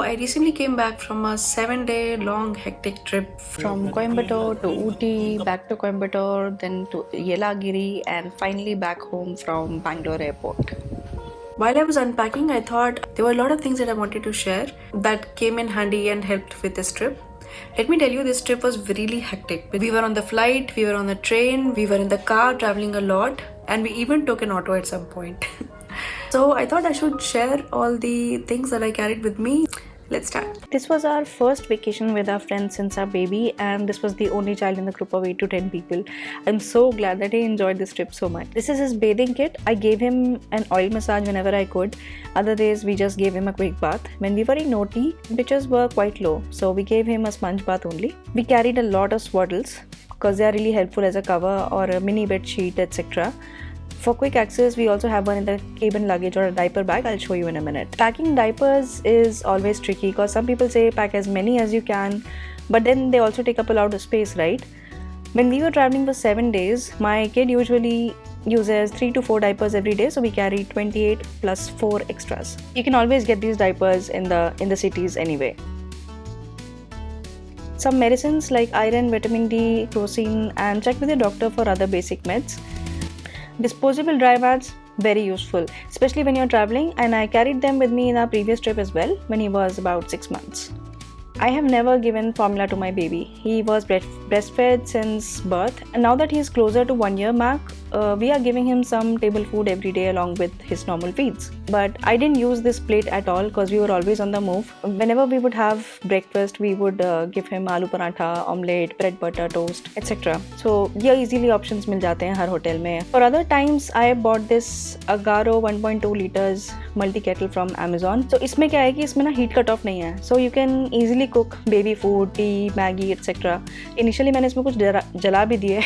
I recently came back from a 7-day long hectic trip From Coimbatore to Ooty, back to Coimbatore, then to Yelagiri, and finally back home from Bangalore airport. While I was unpacking, I thought there were a lot of things that I wanted to share that came in handy and helped with this trip. Let me tell you, this trip was really hectic. We were on the flight, we were on the train, we were in the car traveling a lot, and we even took an auto at some point. So I thought I should share all the things that I carried with me. Let's start. This was our first vacation with our friends since our baby, and this was the only child in the group of 8 to 10 people. I'm so glad that he enjoyed this trip so much. This is his bathing kit. I gave him an oil massage whenever I could. Other days we just gave him a quick bath. When we were in Ooty, temperatures were quite low, so we gave him a sponge bath only. We carried a lot of swaddles because they are really helpful as a cover or a mini bed sheet, etc. For quick access, we also have one in the cabin luggage or a diaper bag. I'll show you in a minute. Packing diapers is always tricky because some people say pack as many as you can, but then they also take up a lot of space, right? When we were traveling for 7 days, my kid usually uses 3 to 4 diapers every day, so we carry 28 plus 4 extras. You can always get these diapers in the cities anyway. Some medicines like iron, vitamin D, crocin, and check with your doctor for other basic meds. Disposable dry mats, very useful, especially when you're traveling, and I carried them with me in our previous trip as well when he was about 6 months. I have never given formula to my baby. He was breastfed since birth, and now that he is closer to 1 year mark, we are giving him some table food every day along with his normal feeds. But I didn't use this plate at all because we were always on the move. Whenever we would have breakfast, we would give him aloo paratha, omelette, bread butter, toast, etc. So ये easily options मिल जाते हैं हर hotel में. For other times, I bought this Agaro 1.2 liters multi kettle from Amazon. So इसमें क्या है कि इसमें ना heat cut off नहीं है. So you can easily cook baby food, tea, Maggi, etc. Initially मैंने इसमें कुछ जला भी दिए.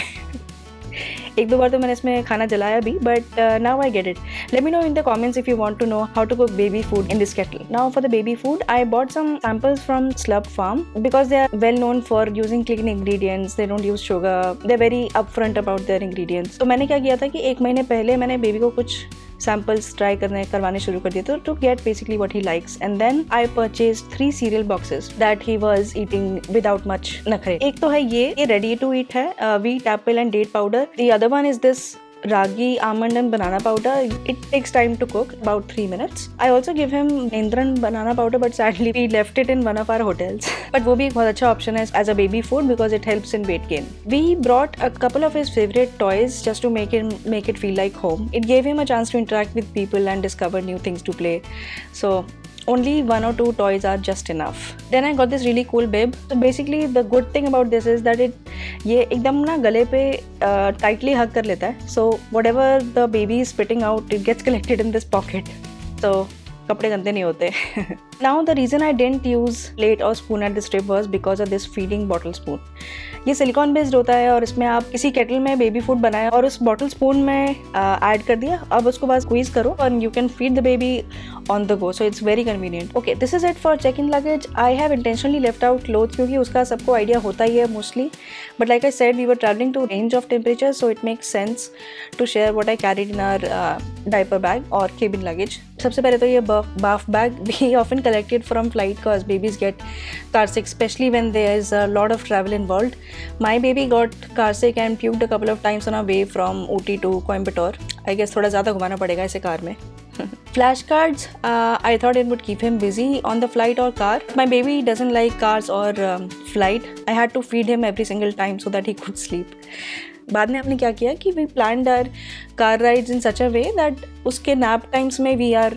एक दो बार तो मैंने इसमें खाना जलाया भी, but now I get it. Let me know in the comments if you want to know how to cook baby food in this kettle. Now for the baby food, I bought some samples from Slurp Farm because they are well known for using clean ingredients. They don't use sugar. They're very upfront about their ingredients. तो मैंने क्या किया था कि 1 महीने पहले मैंने baby को कुछ samples ट्राई करवाने शुरू कर दिए थे to get basically what he likes, and then I purchased 3 cereal boxes that he was eating without much नखरे. एक तो है ये ready to eat है, wheat, apple and date powder. The other one is this ragi, almond and banana powder. It takes time to cook, about 3 minutes. I also give him Nendran banana powder, but sadly we left it in one of our hotels. But वो भी एक बहुत अच्छा option है as a baby food because it helps in weight gain. We brought a couple of his favorite toys just to make it feel like home. It gave him a chance to interact with people and discover new things to play. So only 1 or 2 toys are just enough. Then I got this really cool bib. So basically the good thing about this is that ये एकदम ना गले पे tightly hug कर लेता है. So whatever the baby is spitting out, it gets collected in this pocket. So कपड़े गंदे नहीं होते. Now the reason I didn't use plate or spoon at this trip was because of this feeding bottle spoon. ये silicon based होता है और इसमें आप किसी केटल में बेबी फूड बनाए और उस बॉटल स्पून में ऐड कर दिया. अब उसको बस स्क्वीज करो और you can feed the baby on the go. So it's very convenient. Okay, this is it for check in luggage. I have intentionally left out cloth क्योंकि उसका सबको आइडिया होता ही है mostly. But like I said, we were travelling to range of temperature, so it makes sense to share what I carried in our diaper bag और cabin luggage. सबसे पहले तो ये बाफ bag we often collected from flight because babies get car sick, especially when there is a lot of travel involved. My baby got car sick and puked a couple of times on our way from Ooty to Coimbatore. I guess थोड़ा ज़्यादा घुमाना पड़ेगा इसे car में. Flashcards, I thought it would keep him busy on the flight or car. My baby doesn't like cars or flight. I had to feed him every single time so that he could sleep. बाद में हमने क्या किया कि we planned our car rides in such a way that उसके nap times में we are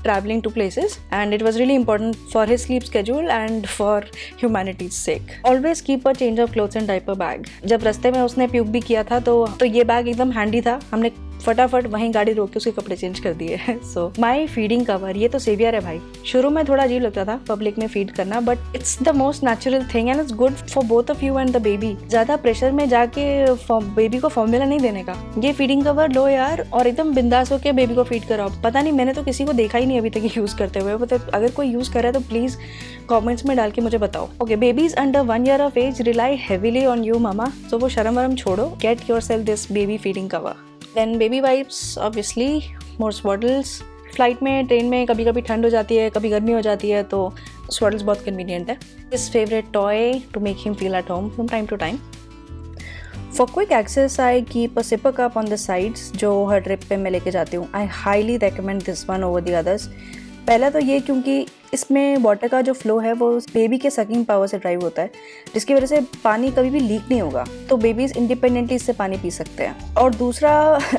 traveling to places, and it was really important for his sleep schedule and for humanity's sake. Always keep a change of clothes and diaper bag. जब रास्ते में उसने puke भी किया था तो ये बैग एकदम हैंडी था. हमने फटाफट वहीं गाड़ी रोक के उसके कपड़े चेंज कर दिए. सो माई फीडिंग कवर, ये तो सेवियर है भाई. शुरू में थोड़ा अजीब लगता था पब्लिक में फीड करना, but it's the most natural thing and it's good for both of you and the baby. ज़्यादा प्रेशर में जाके बेबी को फॉर्मूला नहीं देने का. ये फीडिंग कवर लो यार और एकदम बिंदास होकर बेबी को फीड कराओ. पता नहीं, मैंने तो किसी को देखा ही नहीं अभी तक यूज़ करते हुए. मतलब अगर कोई यूज़ कर रहा है तो प्लीज़ कमेंट्स में डाल के मुझे बताओ. Okay, babies under 1 year of age rely heavily on you mama. So वो शर्म वरम छोड़ो. Get yourself this baby feeding cover. Then baby wipes, obviously, more swaddles, flight में, ट्रेन में कभी कभी ठंड हो जाती है, कभी गर्मी हो जाती है, तो स्वेटर्स बहुत कन्वीनियंट है. His favourite toy to make him feel at home from time to time. For quick access, I keep a sipper cup on the sides जो हर ट्रिप पे मैं लेके जाती हूँ. I highly recommend this one over the others. पहला तो ये क्योंकि इसमें वाटर का जो फ्लो है वो बेबी के सकिंग पावर से ड्राइव होता है, जिसकी वजह से पानी कभी भी लीक नहीं होगा, तो बेबीज इंडिपेंडेंटली इससे पानी पी सकते हैं. और दूसरा,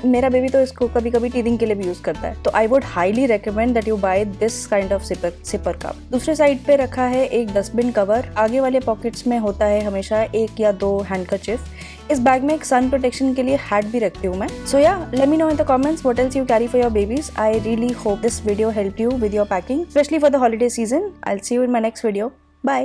मेरा बेबी तो इसको कभी कभी टीथिंग के लिए भी यूज़ करता है, तो I would highly recommend that you buy this kind of sipper cup. दूसरे साइड पे रखा है एक डस्टबिन कवर. आगे वाले पॉकेट्स में होता है हमेशा 1 या 2 हैंडकरचिफ. इस बैग में एक सन प्रोटेक्शन के लिए हैट भी रखती हूँ मैं. सो या, let me know in the comments what else you carry for your babies. I really hope this video help you with your packing, specially for the holiday season. I'll see you in my next video. Bye.